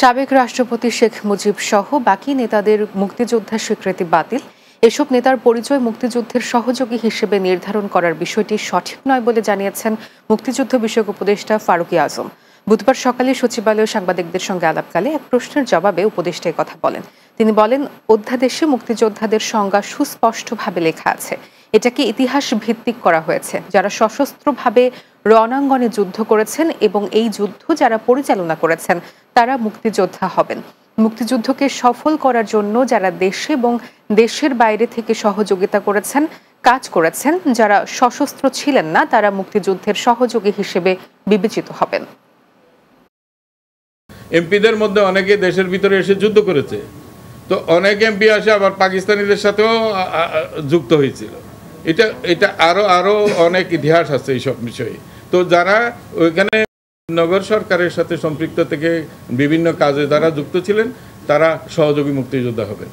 সাবেক রাষ্ট্রপতি শেখ মুজিব সহ বাকি নেতাদের মুক্তিযোদ্ধার স্বীকৃতি বাতিল। এসব নেতার পরিচয় মুক্তিযুদ্ধের সহযোগী হিসেবে নির্ধারণ করার বিষয়টি সঠিক নয় বলে জানিয়েছেন মুক্তিযুদ্ধ বিষয়ক উপদেষ্টা ফারুকী আজম। বুধবার সকালে সচিবালয়ে সাংবাদিকদের সঙ্গে আলাপকালে এক প্রশ্নের জবাবে উপদেষ্টা কথা বলেন। তিনি বলেন, অধ্যাদেশে মুক্তিযোদ্ধাদের সংজ্ঞা সুস্পষ্টভাবে লেখা আছে। এটাকে ইতিহাস ভিত্তিক করা হয়েছে। যারা সশস্ত্রভাবে রণাঙ্গনে যুদ্ধ করেছেন এবং এই যুদ্ধ যারা পরিচালনা করেছেন তারা মুক্তিযোদ্ধা হবেন। মুক্তিযুদ্ধকে সফল করার জন্য যারা দেশে এবং দেশের বাইরে থেকে সহযোগিতা করেছেন, কাজ করেছেন, যারা সশস্ত্র ছিলেন না তারা মুক্তিযুদ্ধের সহযোগী হিসেবে বিবেচিত হবেন। এমপিদের মধ্যে অনেকে দেশের ভিতরে এসে যুদ্ধ করেছে, তো অনেক এমপি আসে আবার পাকিস্তানিদের সাথেও যুক্ত হয়েছিল। এটা আরো অনেক ইতিহাস আছে এইসব বিষয়ে। তো যারা ওইখানে নগর সরকারের সাথে সম্পৃক্ত থেকে বিভিন্ন কাজে যারা যুক্ত ছিলেন তারা সহযোগী মুক্তিযোদ্ধা হবে।